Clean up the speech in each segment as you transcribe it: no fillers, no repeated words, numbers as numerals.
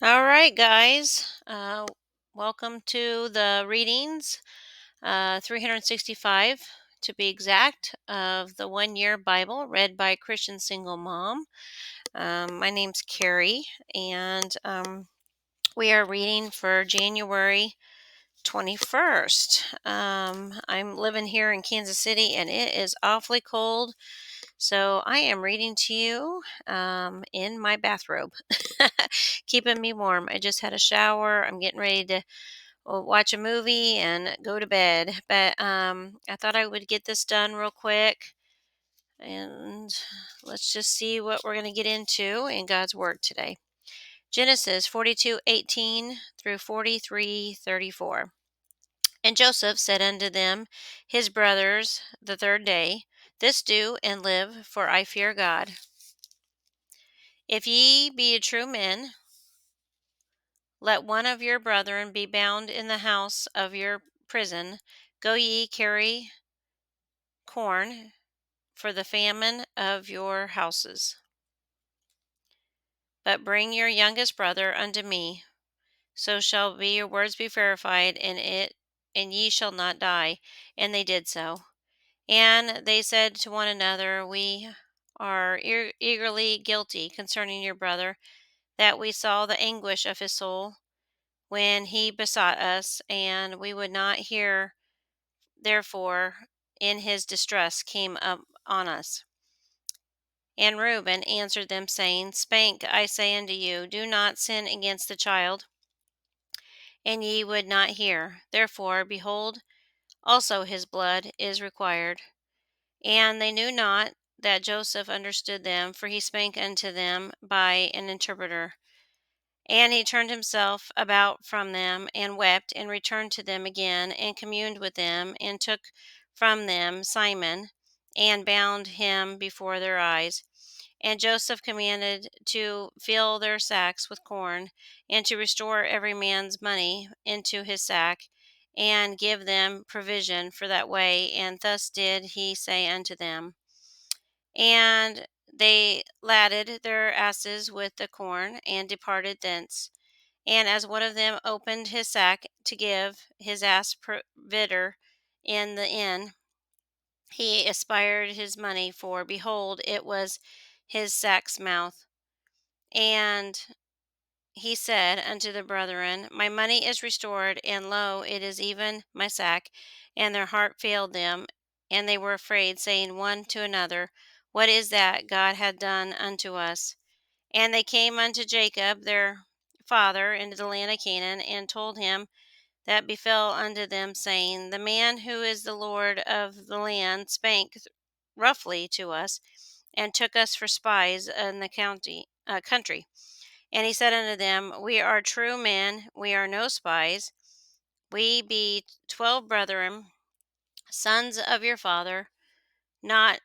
All right, guys. Welcome to the readings, 365 to be exact, of the 1 Year Bible read by a Christian single mom. My name's Kerri, and we are reading for January 21st. I'm living here in Kansas City, and it is awfully cold. So I am reading to you in my bathrobe, keeping me warm. I just had a shower. I'm getting ready to watch a movie and go to bed. But I thought I would get this done real quick. And let's just see what we're going to get into in God's Word today. Genesis 42:18 through 43:34. And Joseph said unto them, his brothers, the third day, This do and live, for I fear God. If ye be true men, let one of your brethren be bound in the house of your prison. Go ye carry corn for the famine of your houses. But bring your youngest brother unto me, so shall be your words be verified, and ye shall not die. And they did so. And they said to one another, We are eagerly guilty concerning your brother, that we saw the anguish of his soul when he besought us, and we would not hear. Therefore, in his distress came up on us. And Reuben answered them, saying, Spank, I say unto you, do not sin against the child. And ye would not hear. Therefore, behold, also his blood is required. And they knew not that Joseph understood them, for he spake unto them by an interpreter. And he turned himself about from them, and wept, and returned to them again, and communed with them, and took from them Simon, and bound him before their eyes. And Joseph commanded to fill their sacks with corn, and to restore every man's money into his sack, and give them provision for that way. And thus did he say unto them. And they ladded their asses with the corn, and departed thence. And as one of them opened his sack to give his ass provender in the inn, he espied his money, for behold, it was his sack's mouth. And he said unto the brethren, My money is restored, and lo, it is even my sack. And their heart failed them, and they were afraid, saying one to another, What is that God hath done unto us? And they came unto Jacob their father into the land of Canaan, and told him that befell unto them, saying, The man who is the Lord of the land spake roughly to us, and took us for spies in the country. And he said unto them, We are true men, we are no spies. We be 12 brethren, sons of your father. Not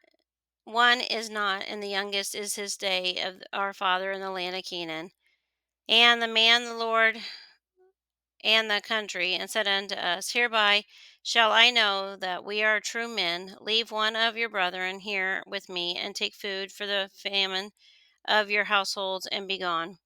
one is not, and the youngest is his day of our father in the land of Canaan. And the man, the Lord, and the country, and said unto us, Hereby shall I know that we are true men. Leave one of your brethren here with me, and take food for the famine of your households, and be gone.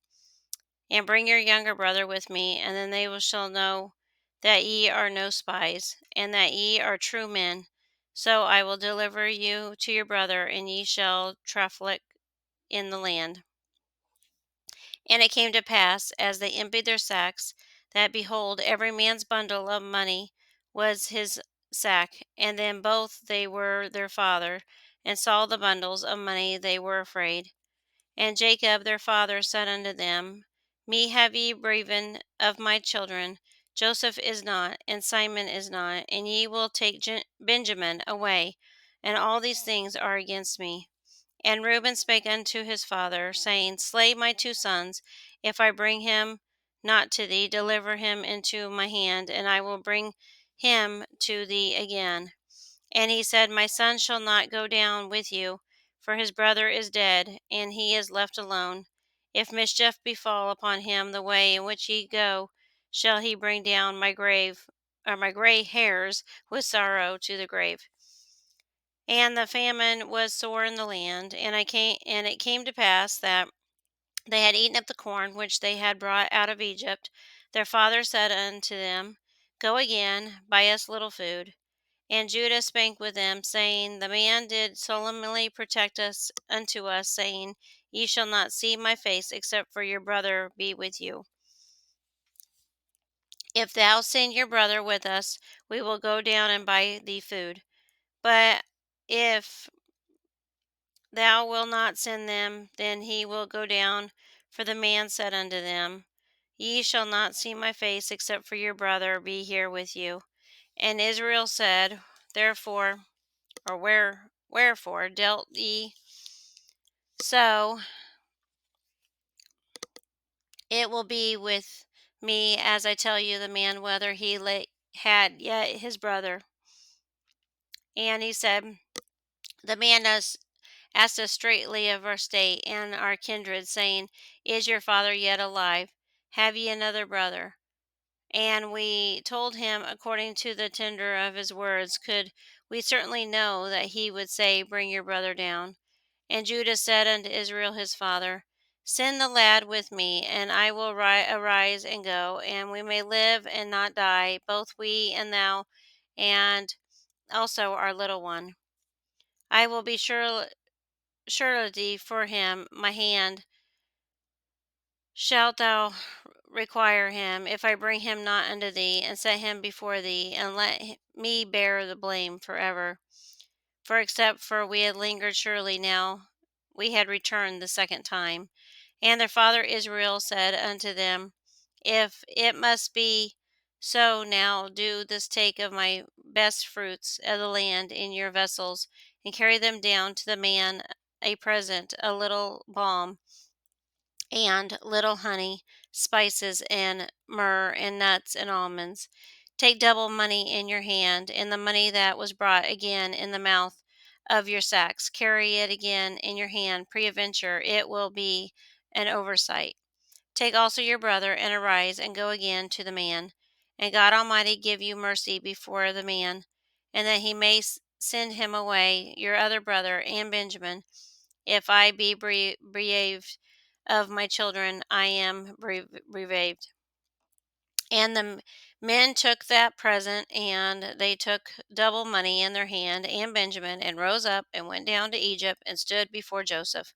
And bring your younger brother with me, and then shall know that ye are no spies, and that ye are true men. So I will deliver you to your brother, and ye shall traffic in the land. And it came to pass, as they emptied their sacks, that behold, every man's bundle of money was his sack. And then both they were their father, and saw the bundles of money, they were afraid. And Jacob their father said unto them, Me have ye bereaved of my children. Joseph is not, and Simon is not, and ye will take Benjamin away, and all these things are against me. And Reuben spake unto his father, saying, Slay my 2 sons. If I bring him not to thee, deliver him into my hand, and I will bring him to thee again. And he said, My son shall not go down with you, for his brother is dead, and he is left alone. If mischief befall upon him the way in which ye go, shall he bring down my gray hairs with sorrow to the grave. And the famine was sore in the land, and it came to pass that they had eaten up the corn which they had brought out of Egypt, their father said unto them, Go again, buy us little food. And Judah spake with them, saying, The man did solemnly protect us unto us, saying, Ye shall not see my face, except for your brother be with you. If thou send your brother with us, we will go down and buy thee food. But if thou wilt not send them, then he will go down. For the man said unto them, Ye shall not see my face, except for your brother be here with you. And Israel said, Therefore, or wherefore dealt ye so? It will be with me as I tell you the man whether he had yet his brother. And he said, The man asked us straightly of our state and our kindred, saying, Is your father yet alive? Have ye another brother? And we told him according to the tender of his words, could we certainly know that he would say, Bring your brother down. And Judah said unto Israel his father, Send the lad with me, and I will arise and go, and we may live and not die, both we and thou, and also our little one. I will be surety for him, my hand shalt thou require him, if I bring him not unto thee, and set him before thee, and let me bear the blame forever. For we had lingered, surely now we had returned the second time. And their father Israel said unto them, If it must be so, now do this take of my best fruits of the land in your vessels, and carry them down to the man a present, a little balm, and little honey, spices, and myrrh, and nuts, and almonds. Take double money in your hand, and the money that was brought again in the mouth of your sacks. Carry it again in your hand. Peradventure it will be an oversight. Take also your brother, and arise, and go again to the man. And God Almighty give you mercy before the man, and that he may send him away, your other brother, and Benjamin. If I be bereaved of my children, I am bereaved. And the men took that present, and they took double money in their hand, and Benjamin, and rose up, and went down to Egypt, and stood before Joseph.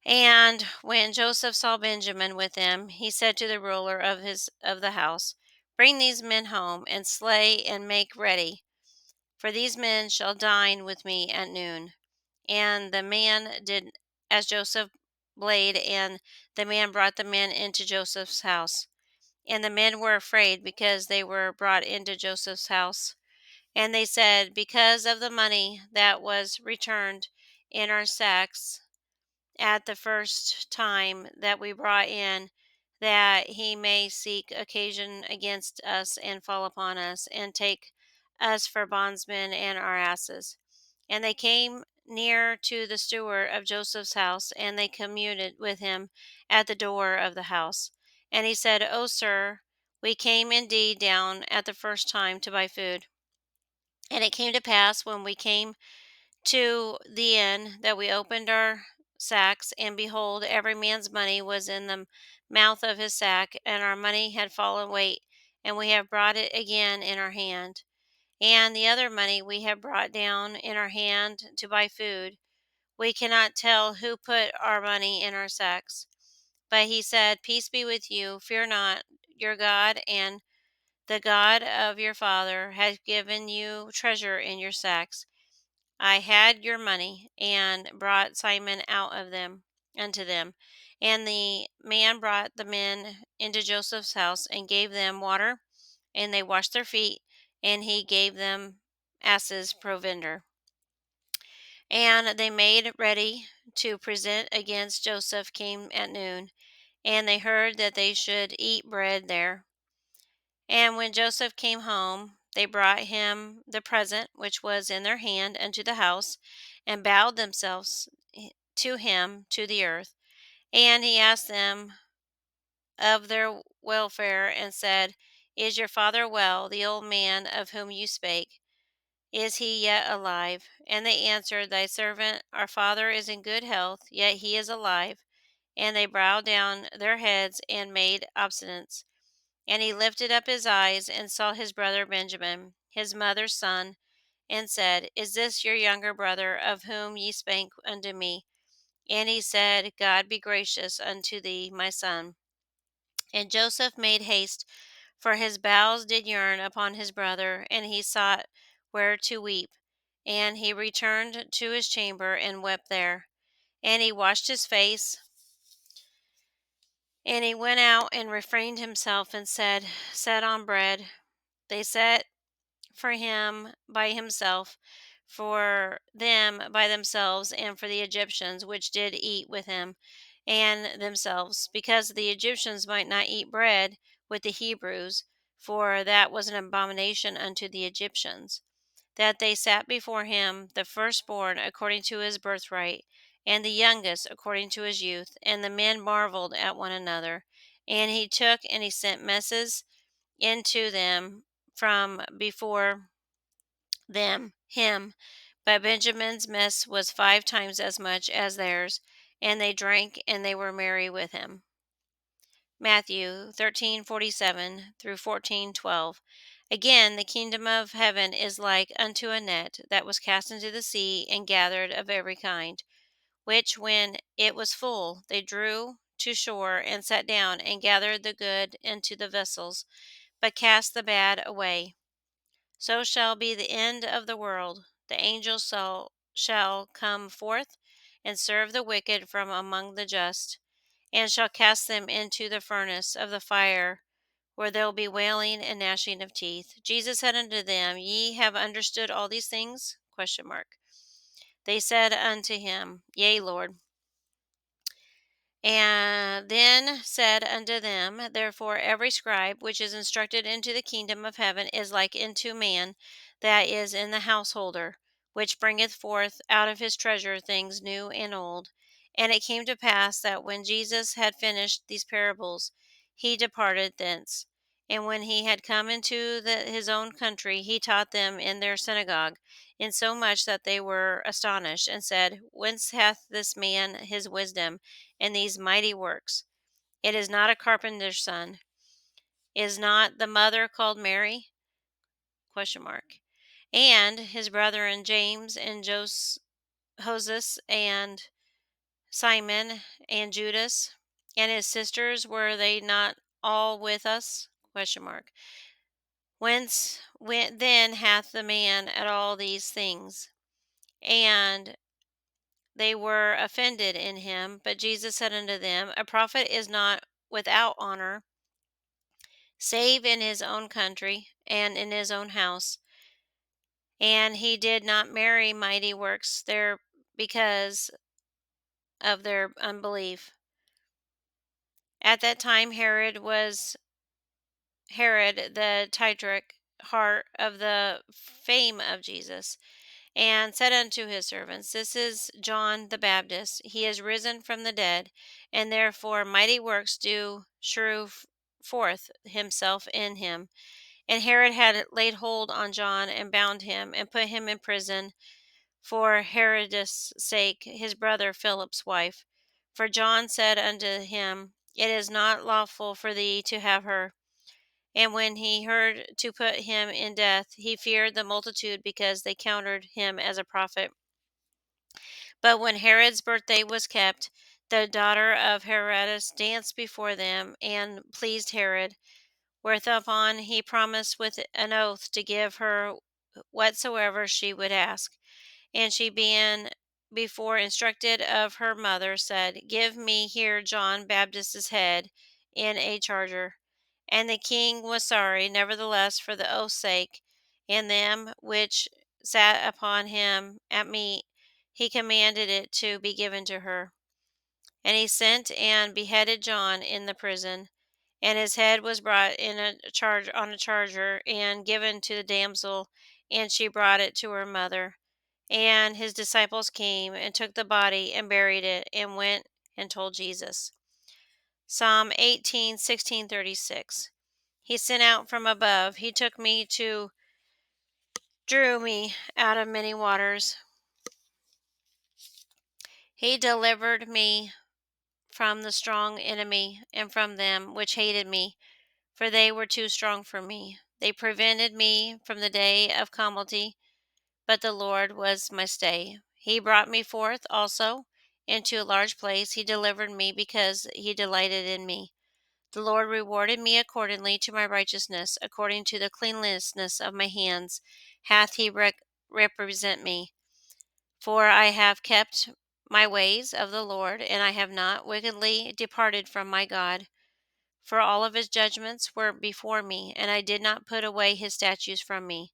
And when Joseph saw Benjamin with them, he said to the ruler of the house, Bring these men home, and slay and make ready, for these men shall dine with me at noon. And the man did as Joseph bade, and the man brought the men into Joseph's house. And the men were afraid because they were brought into Joseph's house. And they said, Because of the money that was returned in our sacks at the first time that we brought in, that he may seek occasion against us, and fall upon us, and take us for bondsmen and our asses. And they came near to the steward of Joseph's house, and they communed with him at the door of the house. And he said, O sir, we came indeed down at the first time to buy food. And it came to pass, when we came to the inn, that we opened our sacks, and behold, every man's money was in the mouth of his sack, and our money had fallen weight, and we have brought it again in our hand. And the other money we have brought down in our hand to buy food. We cannot tell who put our money in our sacks. But he said, Peace be with you, fear not, your God and the God of your father has given you treasure in your sacks. I had your money, and brought Simon out of them unto them. And the man brought the men into Joseph's house, and gave them water, and they washed their feet, and he gave them asses provender. And they made ready to present against Joseph came at noon, and they heard that they should eat bread there. And when Joseph came home, they brought him the present which was in their hand unto the house, and bowed themselves to him to the earth. And he asked them of their welfare, and said, Is your father well, the old man of whom you spake? Is he yet alive? And they answered, Thy servant, our father, is in good health, yet he is alive. and they bowed down their heads and made obeisance. And he lifted up his eyes and saw his brother Benjamin, his mother's son, and said, Is this your younger brother, of whom ye spake unto me? And he said, God be gracious unto thee, my son. And Joseph made haste, for his bowels did yearn upon his brother, and he sought where to weep. And he returned to his chamber and wept there. And he washed his face, and he went out and refrained himself, and said, Set on bread. They set for him by himself, for them by themselves, and for the Egyptians which did eat with him and themselves, because the Egyptians might not eat bread with the Hebrews, for that was an abomination unto the Egyptians. That they sat before him, the firstborn according to his birthright, and the youngest according to his youth. And the men marveled at one another. And he took and he sent messes into them from before him. But Benjamin's mess was 5 times as much as theirs, and they drank and they were merry with him. Matthew 13:47 through 14:12. Again, the kingdom of heaven is like unto a net that was cast into the sea and gathered of every kind, which when it was full, they drew to shore and sat down and gathered the good into the vessels, but cast the bad away. So shall be the end of the world. The angels shall come forth and serve the wicked from among the just, and shall cast them into the furnace of the fire, where there will be wailing and gnashing of teeth. Jesus said unto them, Ye have understood all these things? Question mark. They said unto him, Yea, Lord. And then said unto them, Therefore every scribe which is instructed into the kingdom of heaven is like unto man that is in the householder, which bringeth forth out of his treasure things new and old. And it came to pass that when Jesus had finished these parables, he departed thence. And when he had come into his own country, he taught them in their synagogue, insomuch that they were astonished, and said, Whence hath this man his wisdom and these mighty works? It is not a carpenter's son. Is not the mother called Mary? Question mark. And his brethren James and Joses and Simon and Judas, and his sisters, were they not all with us? Question mark. Whence then hath the man at all these things? And they were offended in him. But Jesus said unto them, A prophet is not without honor, save in his own country and in his own house. And he did not marry mighty works there because of their unbelief. At that time Herod the Tetrarch heart of the fame of Jesus, and said unto his servants, This is John the Baptist. He is risen from the dead, and therefore mighty works do shew forth himself in him. And Herod had laid hold on John, and bound him, and put him in prison for Herodias' sake, his brother Philip's wife. For John said unto him, It is not lawful for thee to have her. And when he heard to put him in death, he feared the multitude, because they counted him as a prophet. But when Herod's birthday was kept, the daughter of Herodias danced before them, and pleased Herod. Whereupon he promised with an oath to give her whatsoever she would ask. And she, being before instructed of her mother, said, Give me here John Baptist's head in a charger. And the king was sorry, nevertheless, for the oath's sake, and them which sat upon him at meat, he commanded it to be given to her. And he sent and beheaded John in the prison. And his head was brought in on a charger, and given to the damsel, and she brought it to her mother. And his disciples came and took the body and buried it, and went and told Jesus. Psalm 18:16-36. He sent out from above. He took me drew me out of many waters. He delivered me from the strong enemy and from them which hated me, for they were too strong for me. They prevented me from the day of calamity, but the Lord was my stay. He brought me forth also into a large place. He delivered me because he delighted in me. The Lord rewarded me accordingly to my righteousness, according to the cleanliness of my hands hath he represent me. For I have kept my ways of the Lord, and I have not wickedly departed from my God. For all of his judgments were before me, and I did not put away his statutes from me.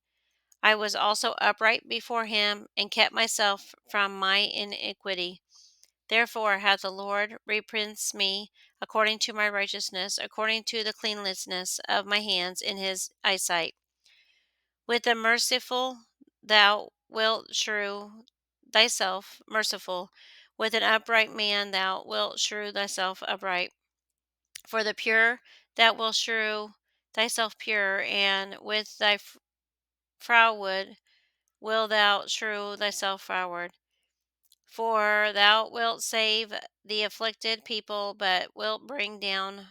I was also upright before him, and kept myself from my iniquity. Therefore hath the Lord repreensed me according to my righteousness, according to the cleanliness of my hands in his eyesight. With the merciful thou wilt shew thyself merciful, with an upright man thou wilt shew thyself upright. For the pure thou wilt shew thyself pure, and with thy froward will thou shew thyself froward. For thou wilt save the afflicted people, but wilt bring down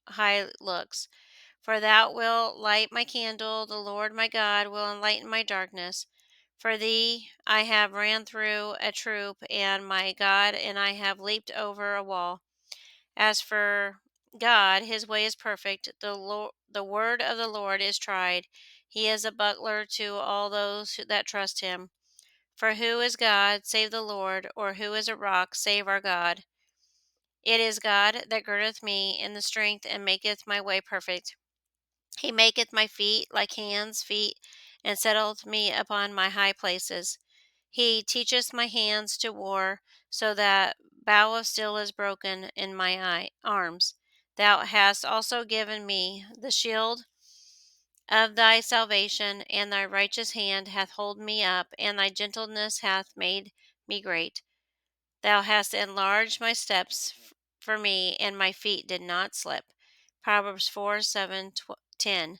high looks. For thou wilt light my candle, the Lord my God will enlighten my darkness. For thee I have ran through a troop, and my God, and I have leaped over a wall. As for God, his way is perfect. The word of the Lord is tried. He is a buckler to all those that trust him. For who is God save the Lord, or who is a rock save our God? It is God that girdeth me in the strength, and maketh my way perfect. He maketh my feet like hands' feet, and setteth me upon my high places. He teacheth my hands to war, so that bow of steel is broken in my arms. Thou hast also given me the shield of thy salvation, and thy righteous hand hath holden me up, and thy gentleness hath made me great. Thou hast enlarged my steps for me, and my feet did not slip. Proverbs 4, 7, 10.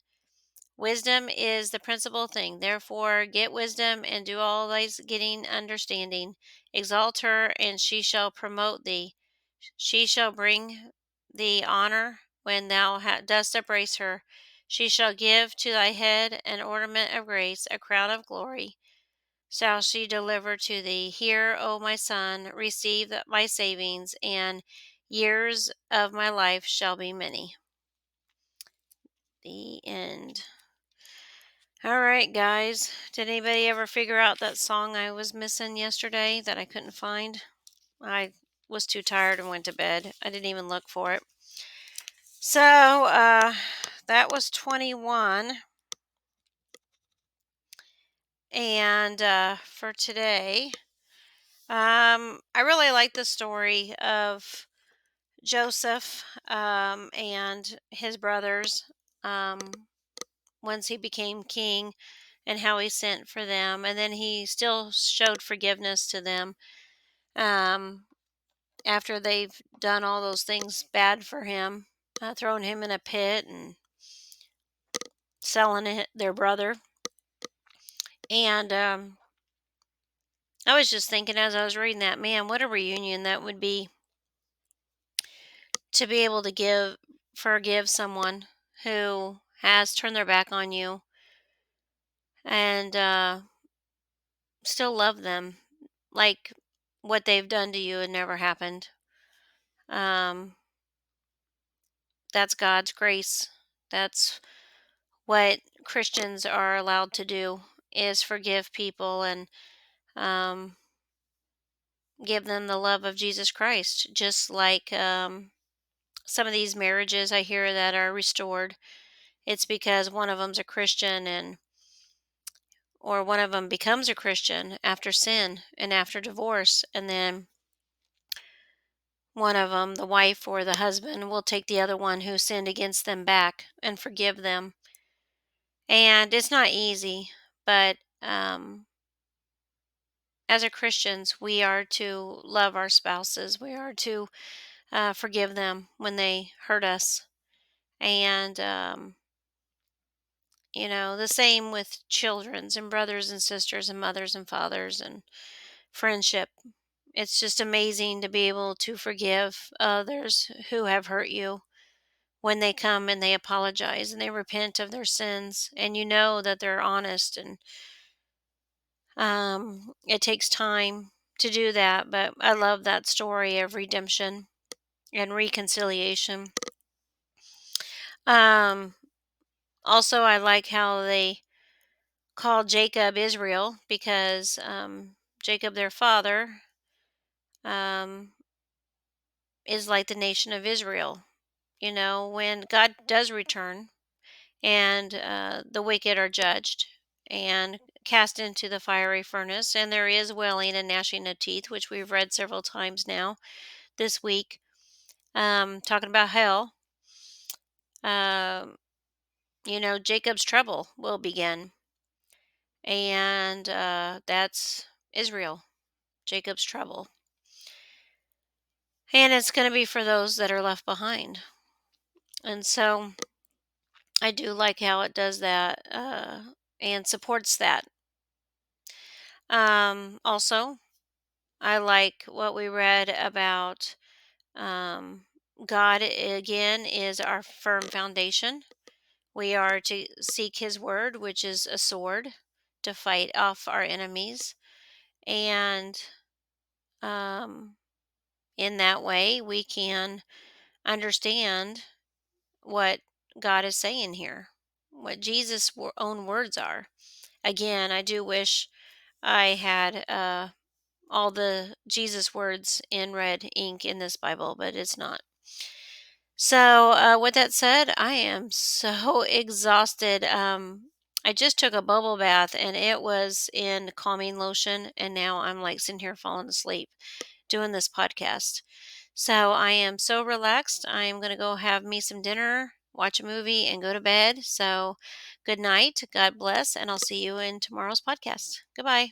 Wisdom is the principal thing. Therefore, get wisdom, and do all thy getting understanding. Exalt her, and she shall promote thee. She shall bring thee honor when thou dost embrace her. She shall give to thy head an ornament of grace, a crown of glory shall she deliver to thee. Hear, O my son, receive my savings, and years of my life shall be many. The end. All right, guys. Did anybody ever figure out that song I was missing yesterday that I couldn't find? I was too tired and went to bed. I didn't even look for it. So, that was 21. And for today, I really like the story of Joseph and his brothers um, once he became king, and how he sent for them. And then he still showed forgiveness to them um, after they've done all those things bad for him, throwing him in a pit and selling their brother. And I was just thinking as I was reading that, man, what a reunion that would be, to be able to forgive someone who has turned their back on you, and still love them like what they've done to you had never happened. Um, that's God's grace. That's what Christians are allowed to do, is forgive people and um, give them the love of Jesus Christ. Just like some of these marriages I hear that are restored, it's because one of them's a Christian, and or one of them becomes a Christian after sin and after divorce, and then one of them, the wife or the husband, will take the other one who sinned against them back and forgive them. And it's not easy, but as a Christians, we are to love our spouses. We are to forgive them when they hurt us. And, the same with children's and brothers and sisters and mothers and fathers and friendship. It's just amazing to be able to forgive others who have hurt you when they come and they apologize and they repent of their sins, and you know that they're honest, and it takes time to do that, but I love that story of redemption and reconciliation. Um, Also, I like how they call Jacob Israel because Jacob, their father, um, is like the nation of Israel. You know, when God does return and the wicked are judged and cast into the fiery furnace, and there is wailing and gnashing of teeth, which we've read several times now this week, talking about hell. Um, Jacob's trouble will begin, and that's Israel, Jacob's trouble. And it's going to be for those that are left behind. And so I do like how it does that and supports that. Also, I like what we read about God, again, is our firm foundation. We are to seek His word, which is a sword, to fight off our enemies. And um, in that way, we can understand what God is saying here, what Jesus' own words are. Again, I do wish I had all the Jesus words in red ink in this Bible, but it's not. So, with that said, I am so exhausted. I just took a bubble bath and it was in calming lotion, and now I'm like sitting here falling asleep doing this podcast. So, I am so relaxed. I am going to go have me some dinner, watch a movie, and go to bed. So, good night. God bless, and I'll see you in tomorrow's podcast. Goodbye.